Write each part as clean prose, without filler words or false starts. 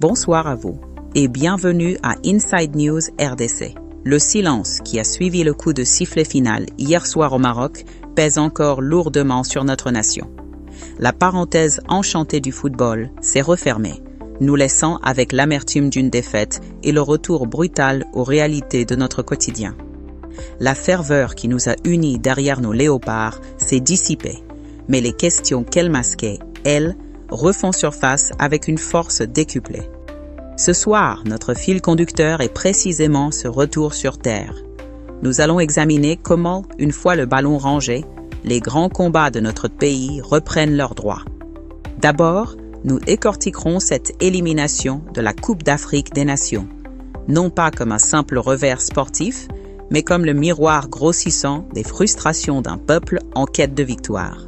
Bonsoir à vous et bienvenue à Inside News RDC. Le silence qui a suivi le coup de sifflet final hier soir au Maroc pèse encore lourdement sur notre nation. La parenthèse enchantée du football s'est refermée, nous laissant avec l'amertume d'une défaite et le retour brutal aux réalités de notre quotidien. La ferveur qui nous a unis derrière nos léopards s'est dissipée, mais les questions qu'elle masquait, elles, refont surface avec une force décuplée. Ce soir, notre fil conducteur est précisément ce retour sur terre. Nous allons examiner comment, une fois le ballon rangé, les grands combats de notre pays reprennent leurs droits. D'abord, nous décortiquerons cette élimination de la Coupe d'Afrique des Nations, non pas comme un simple revers sportif, mais comme le miroir grossissant des frustrations d'un peuple en quête de victoire.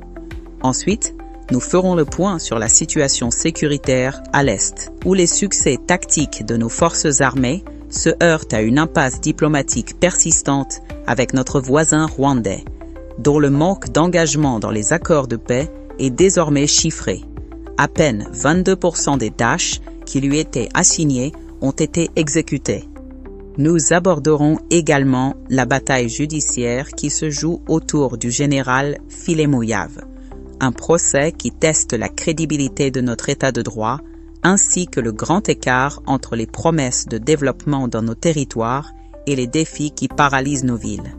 Ensuite, nous ferons le point sur la situation sécuritaire à l'Est, où les succès tactiques de nos forces armées se heurtent à une impasse diplomatique persistante avec notre voisin rwandais, dont le manque d'engagement dans les accords de paix est désormais chiffré. À peine 22% des tâches qui lui étaient assignées ont été exécutées. Nous aborderons également la bataille judiciaire qui se joue autour du général Filemouyav, un procès qui teste la crédibilité de notre état de droit, ainsi que le grand écart entre les promesses de développement dans nos territoires et les défis qui paralysent nos villes.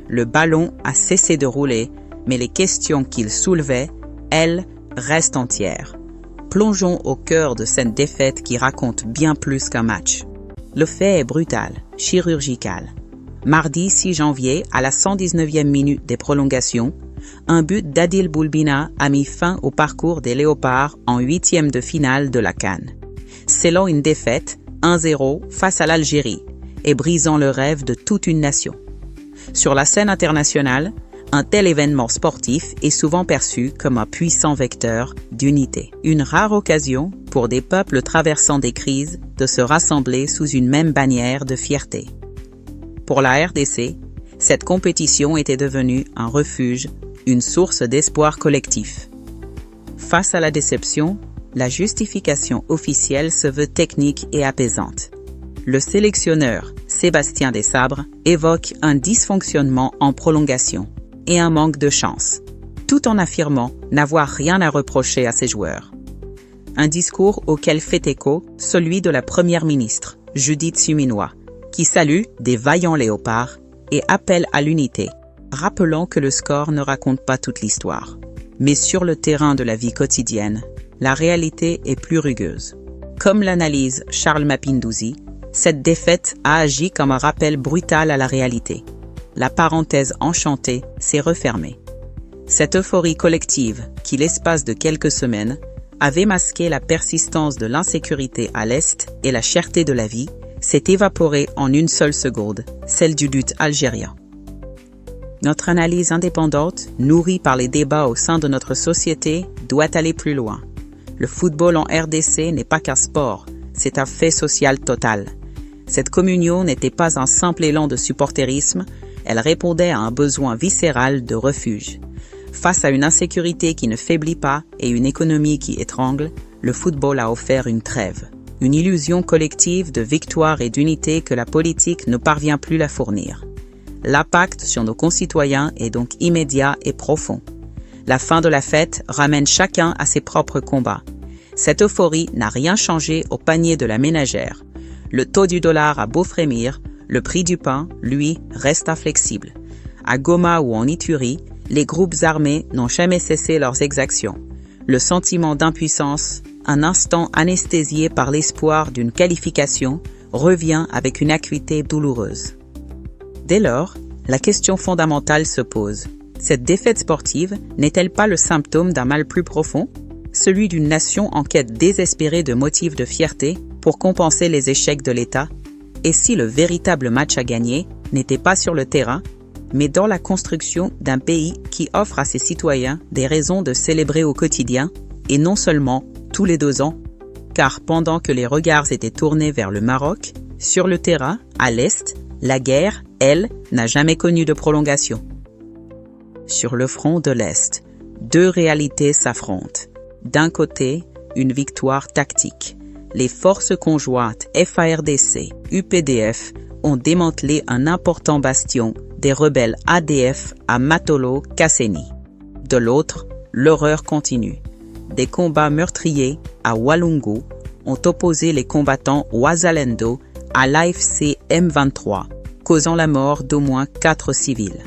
Le ballon a cessé de rouler, mais les questions qu'il soulevait, elles, restent entières. Plongeons au cœur de cette défaite qui raconte bien plus qu'un match. Le fait est brutal, chirurgical. Mardi 6 janvier, à la 119e minute des prolongations, un but d'Adil Boulbina a mis fin au parcours des Léopards en 8e de finale de la CAN, scellant une défaite 1-0 face à l'Algérie et brisant le rêve de toute une nation. Sur la scène internationale, un tel événement sportif est souvent perçu comme un puissant vecteur d'unité. Une rare occasion pour des peuples traversant des crises de se rassembler sous une même bannière de fierté. Pour la RDC, cette compétition était devenue un refuge, une source d'espoir collectif. Face à la déception, la justification officielle se veut technique et apaisante. Le sélectionneur, Sébastien Desabre, évoque un dysfonctionnement en prolongation et un manque de chance, tout en affirmant n'avoir rien à reprocher à ses joueurs. Un discours auquel fait écho celui de la première ministre, Judith Suminwa, qui salue des vaillants léopards et appelle à l'unité, rappelant que le score ne raconte pas toute l'histoire. Mais sur le terrain de la vie quotidienne, la réalité est plus rugueuse. Comme l'analyse Charles Mapinduzi, cette défaite a agi comme un rappel brutal à la réalité. La parenthèse enchantée s'est refermée. Cette euphorie collective, qui l'espace de quelques semaines, avait masqué la persistance de l'insécurité à l'Est et la cherté de la vie, s'est évaporée en une seule seconde, celle du but algérien. Notre analyse indépendante, nourrie par les débats au sein de notre société, doit aller plus loin. Le football en RDC n'est pas qu'un sport, c'est un fait social total. Cette communion n'était pas un simple élan de supporterisme, elle répondait à un besoin viscéral de refuge. Face à une insécurité qui ne faiblit pas et une économie qui étrangle, le football a offert une trêve. Une illusion collective de victoire et d'unité que la politique ne parvient plus à fournir. L'impact sur nos concitoyens est donc immédiat et profond. La fin de la fête ramène chacun à ses propres combats. Cette euphorie n'a rien changé au panier de la ménagère. Le taux du dollar a beau frémir, le prix du pain, lui, reste inflexible. À Goma ou en Ituri, les groupes armés n'ont jamais cessé leurs exactions. Le sentiment d'impuissance, un instant anesthésié par l'espoir d'une qualification, revient avec une acuité douloureuse. Dès lors, la question fondamentale se pose. Cette défaite sportive n'est-elle pas le symptôme d'un mal plus profond, celui d'une nation en quête désespérée de motifs de fierté pour compenser les échecs de l'État? Et si le véritable match à gagner n'était pas sur le terrain, mais dans la construction d'un pays qui offre à ses citoyens des raisons de célébrer au quotidien, et non seulement tous les 2 ans, car pendant que les regards étaient tournés vers le Maroc, sur le terrain, à l'Est, la guerre, elle, n'a jamais connu de prolongation. Sur le front de l'Est, 2 réalités s'affrontent. D'un côté, une victoire tactique, les forces conjointes FARDC-UPDF ont démantelé un important bastion des rebelles ADF à Matolo-Kasseni. De l'autre, l'horreur continue. Des combats meurtriers à Walungu ont opposé les combattants Wazalendo à l'AFC M23, causant la mort d'au moins 4 civils.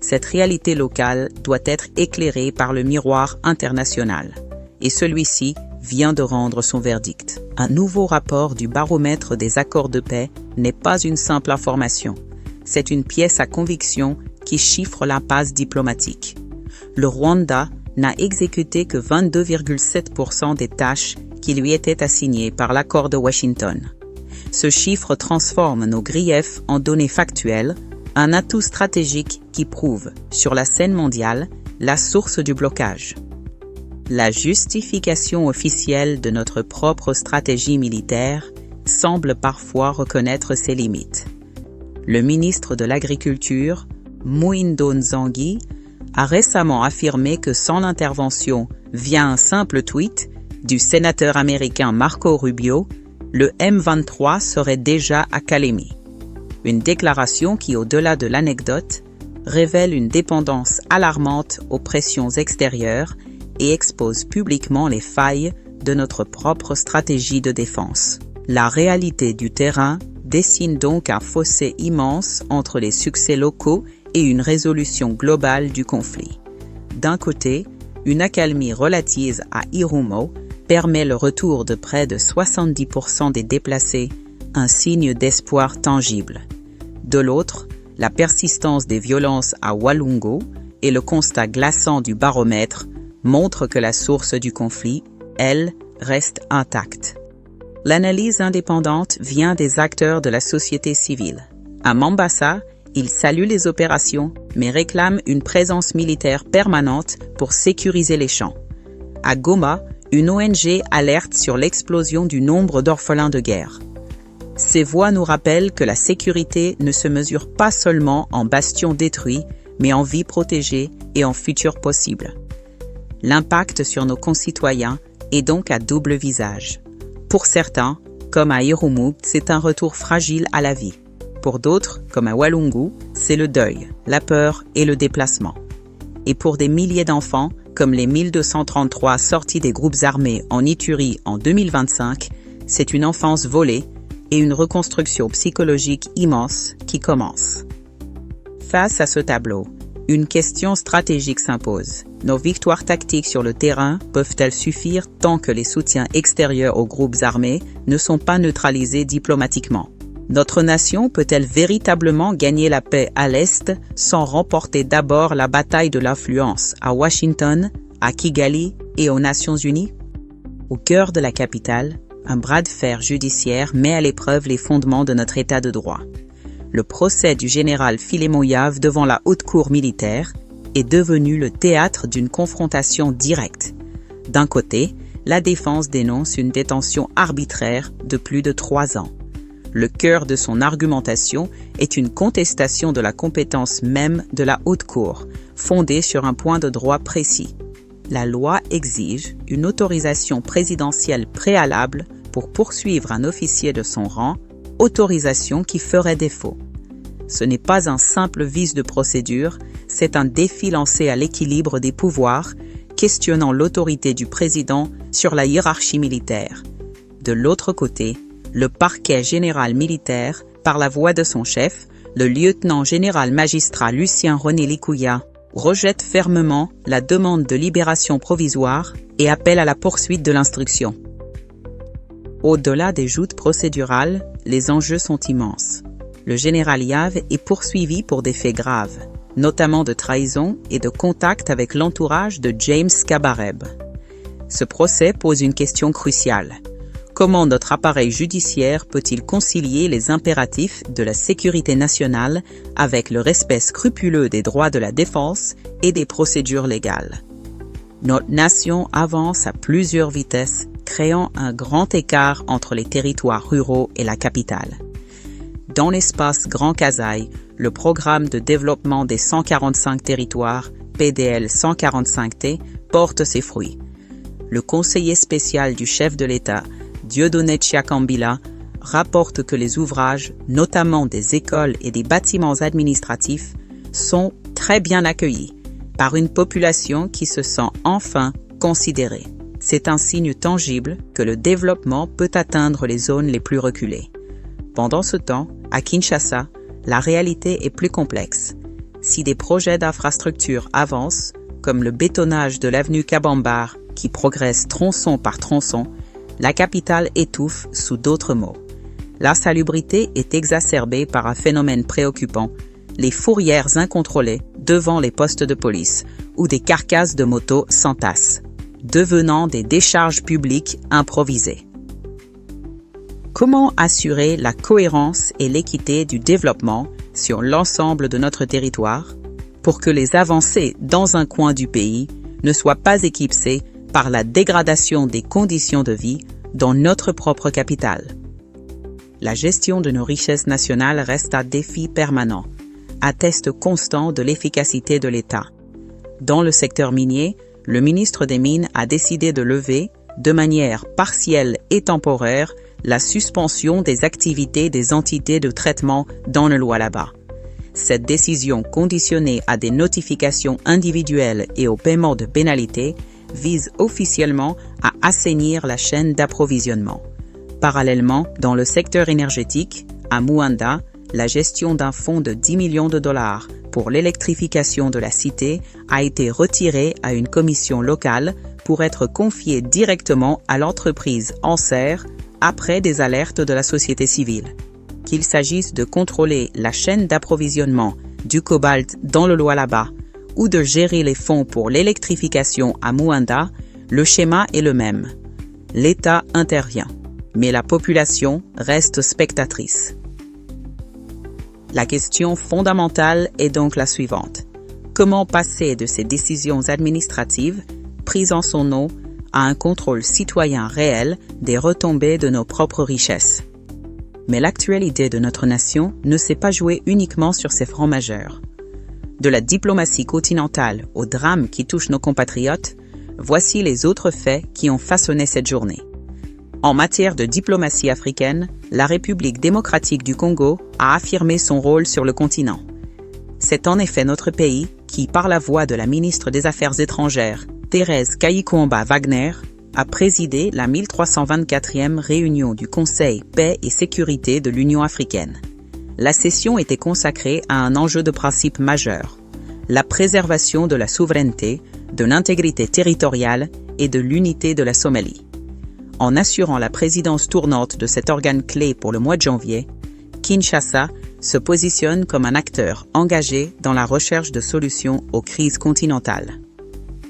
Cette réalité locale doit être éclairée par le miroir international, et celui-ci vient de rendre son verdict. Un nouveau rapport du baromètre des accords de paix n'est pas une simple information, c'est une pièce à conviction qui chiffre l'impasse diplomatique. Le Rwanda n'a exécuté que 22,7% des tâches qui lui étaient assignées par l'accord de Washington. Ce chiffre transforme nos griefs en données factuelles, un atout stratégique qui prouve, sur la scène mondiale, la source du blocage. La justification officielle de notre propre stratégie militaire semble parfois reconnaître ses limites. Le ministre de l'Agriculture, Muindo Nzangi, a récemment affirmé que sans l'intervention via un simple tweet du sénateur américain Marco Rubio, le M23 serait déjà à Kalemi. Une déclaration qui, au-delà de l'anecdote, révèle une dépendance alarmante aux pressions extérieures et expose publiquement les failles de notre propre stratégie de défense. La réalité du terrain dessine donc un fossé immense entre les succès locaux et une résolution globale du conflit. D'un côté, une accalmie relative à Irumo permet le retour de près de 70% des déplacés, un signe d'espoir tangible. De l'autre, la persistance des violences à Walungu et le constat glaçant du baromètre montrent que la source du conflit, elle, reste intacte. L'analyse indépendante vient des acteurs de la société civile. À Mombasa, ils saluent les opérations, mais réclament une présence militaire permanente pour sécuriser les champs. À Goma, une ONG alerte sur l'explosion du nombre d'orphelins de guerre. Ces voix nous rappellent que la sécurité ne se mesure pas seulement en bastions détruits, mais en vies protégées et en futurs possibles. L'impact sur nos concitoyens est donc à double visage. Pour certains, comme à Irumu, c'est un retour fragile à la vie. Pour d'autres, comme à Walungu, c'est le deuil, la peur et le déplacement. Et pour des milliers d'enfants, comme les 1233 sortis des groupes armés en Ituri en 2025, c'est une enfance volée et une reconstruction psychologique immense qui commence. Face à ce tableau, une question stratégique s'impose. Nos victoires tactiques sur le terrain peuvent-elles suffire tant que les soutiens extérieurs aux groupes armés ne sont pas neutralisés diplomatiquement? Notre nation peut-elle véritablement gagner la paix à l'Est sans remporter d'abord la bataille de l'influence à Washington, à Kigali et aux Nations Unies? Au cœur de la capitale, un bras de fer judiciaire met à l'épreuve les fondements de notre État de droit. Le procès du général Philémon Yave devant la haute cour militaire est devenu le théâtre d'une confrontation directe. D'un côté, la défense dénonce une détention arbitraire de plus de 3 ans. Le cœur de son argumentation est une contestation de la compétence même de la haute cour, fondée sur un point de droit précis. La loi exige une autorisation présidentielle préalable pour poursuivre un officier de son rang, autorisation qui ferait défaut. Ce n'est pas un simple vice de procédure, c'est un défi lancé à l'équilibre des pouvoirs, questionnant l'autorité du président sur la hiérarchie militaire. De l'autre côté, le parquet général militaire, par la voix de son chef, le lieutenant général magistrat Lucien René Likouya, rejette fermement la demande de libération provisoire et appelle à la poursuite de l'instruction. Au-delà des joutes procédurales, les enjeux sont immenses. Le général Yave est poursuivi pour des faits graves, notamment de trahison et de contact avec l'entourage de James Kabarebe. Ce procès pose une question cruciale. Comment notre appareil judiciaire peut-il concilier les impératifs de la sécurité nationale avec le respect scrupuleux des droits de la défense et des procédures légales? Notre nation avance à plusieurs vitesses, créant un grand écart entre les territoires ruraux et la capitale. Dans l'espace Grand Kasaï, le programme de développement des 145 territoires, PDL 145T, porte ses fruits. Le conseiller spécial du chef de l'État, Dieudonné Chiakambila, rapporte que les ouvrages, notamment des écoles et des bâtiments administratifs, sont très bien accueillis par une population qui se sent enfin considérée. C'est un signe tangible que le développement peut atteindre les zones les plus reculées. Pendant ce temps, à Kinshasa, la réalité est plus complexe. Si des projets d'infrastructure avancent, comme le bétonnage de l'avenue Kabambar qui progresse tronçon par tronçon, la capitale étouffe sous d'autres mots. L'insalubrité est exacerbée par un phénomène préoccupant, les fourrières incontrôlées devant les postes de police où des carcasses de motos s'entassent, devenant des décharges publiques improvisées. Comment assurer la cohérence et l'équité du développement sur l'ensemble de notre territoire pour que les avancées dans un coin du pays ne soient pas éclipsées par la dégradation des conditions de vie dans notre propre capitale? La gestion de nos richesses nationales reste un défi permanent, un test constant de l'efficacité de l'État. Dans le secteur minier, le ministre des Mines a décidé de lever, de manière partielle et temporaire, la suspension des activités des entités de traitement dans le Lualaba. Cette décision conditionnée à des notifications individuelles et au paiement de pénalités vise officiellement à assainir la chaîne d'approvisionnement. Parallèlement, dans le secteur énergétique, à Muanda, la gestion d'un fonds de 10 millions de dollars pour l'électrification de la cité a été retirée à une commission locale pour être confiée directement à l'entreprise Anser après des alertes de la société civile. Qu'il s'agisse de contrôler la chaîne d'approvisionnement du cobalt dans le Lualaba ou de gérer les fonds pour l'électrification à Muanda, le schéma est le même. L'État intervient, mais la population reste spectatrice. La question fondamentale est donc la suivante. Comment passer de ces décisions administratives, prises en son nom, à un contrôle citoyen réel des retombées de nos propres richesses? Mais l'actualité de notre nation ne s'est pas jouée uniquement sur ces fronts majeurs. De la diplomatie continentale au drame qui touche nos compatriotes, voici les autres faits qui ont façonné cette journée. En matière de diplomatie africaine, la République démocratique du Congo a affirmé son rôle sur le continent. C'est en effet notre pays qui, par la voix de la ministre des Affaires étrangères, Thérèse Kayikwamba-Wagner, a présidé la 1324e réunion du Conseil Paix et Sécurité de l'Union africaine. La session était consacrée à un enjeu de principe majeur, la préservation de la souveraineté, de l'intégrité territoriale et de l'unité de la Somalie. En assurant la présidence tournante de cet organe clé pour le mois de janvier, Kinshasa se positionne comme un acteur engagé dans la recherche de solutions aux crises continentales.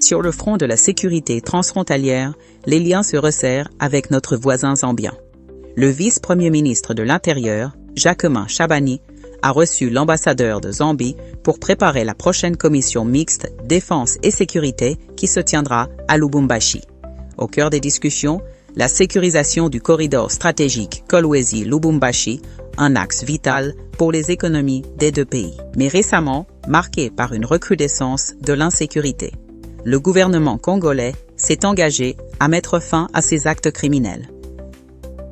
Sur le front de la sécurité transfrontalière, les liens se resserrent avec notre voisin zambien. Le vice-premier ministre de l'Intérieur, Jacquemin Chabani, a reçu l'ambassadeur de Zambie pour préparer la prochaine commission mixte défense et sécurité qui se tiendra à Lubumbashi. Au cœur des discussions, la sécurisation du corridor stratégique Kolwezi-Lubumbashi, un axe vital pour les économies des deux pays, mais récemment marqué par une recrudescence de l'insécurité. Le gouvernement congolais s'est engagé à mettre fin à ces actes criminels.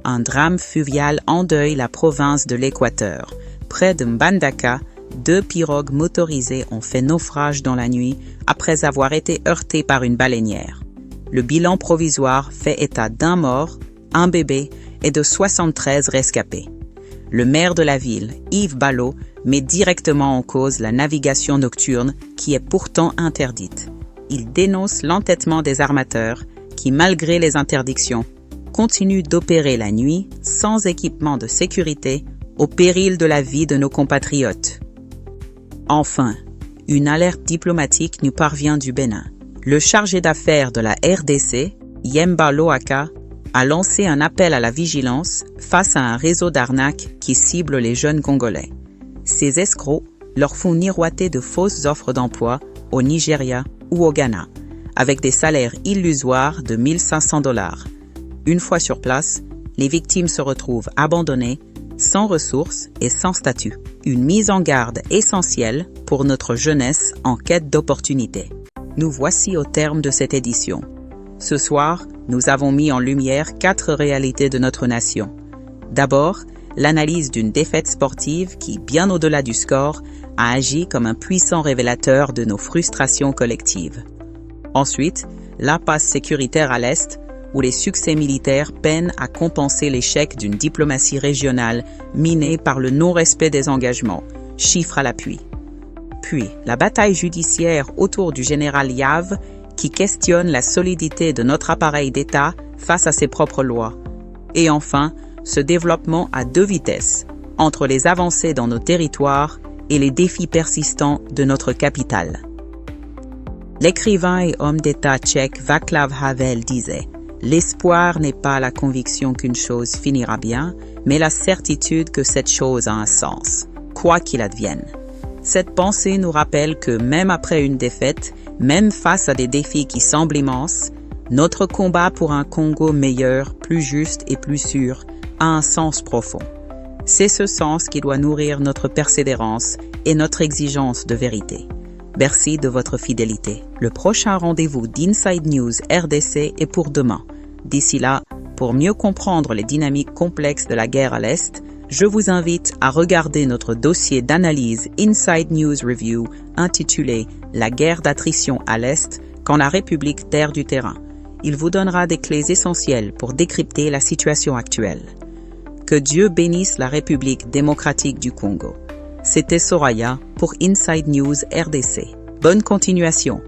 Un drame fluvial endeuille la province de l'Équateur. Près de Mbandaka, 2 pirogues motorisées ont fait naufrage dans la nuit après avoir été heurtées par une baleinière. Le bilan provisoire fait état d'un mort, un bébé et de 73 rescapés. Le maire de la ville, Yves Ballot, met directement en cause la navigation nocturne qui est pourtant interdite. Il dénonce l'entêtement des armateurs qui, malgré les interdictions, continuent d'opérer la nuit sans équipement de sécurité au péril de la vie de nos compatriotes. Enfin, une alerte diplomatique nous parvient du Bénin. Le chargé d'affaires de la RDC, Yemba Loaka, a lancé un appel à la vigilance face à un réseau d'arnaques qui cible les jeunes Congolais. Ces escrocs leur font miroiter de fausses offres d'emploi au Nigeria ou au Ghana, avec des salaires illusoires de 1 500 $. Une fois sur place, les victimes se retrouvent abandonnées, sans ressources et sans statut. Une mise en garde essentielle pour notre jeunesse en quête d'opportunités. Nous voici au terme de cette édition. Ce soir, nous avons mis en lumière 4 réalités de notre nation. D'abord, l'analyse d'une défaite sportive qui, bien au-delà du score, a agi comme un puissant révélateur de nos frustrations collectives. Ensuite, l'impasse sécuritaire à l'Est, où les succès militaires peinent à compenser l'échec d'une diplomatie régionale minée par le non-respect des engagements, chiffres à l'appui. Puis, la bataille judiciaire autour du général Yav, qui questionne la solidité de notre appareil d'État face à ses propres lois. Et enfin, ce développement à 2 vitesses, entre les avancées dans nos territoires et les défis persistants de notre capitale. L'écrivain et homme d'État tchèque Václav Havel disait « L'espoir n'est pas la conviction qu'une chose finira bien, mais la certitude que cette chose a un sens, quoi qu'il advienne. » Cette pensée nous rappelle que même après une défaite, même face à des défis qui semblent immenses, notre combat pour un Congo meilleur, plus juste et plus sûr a un sens profond. C'est ce sens qui doit nourrir notre persévérance et notre exigence de vérité. Merci de votre fidélité. Le prochain rendez-vous d'Inside News RDC est pour demain. D'ici là, pour mieux comprendre les dynamiques complexes de la guerre à l'Est, je vous invite à regarder notre dossier d'analyse Inside News Review intitulé « La guerre d'attrition à l'Est quand la République terre du terrain ». Il vous donnera des clés essentielles pour décrypter la situation actuelle. Que Dieu bénisse la République démocratique du Congo. C'était Soraya pour Inside News RDC. Bonne continuation.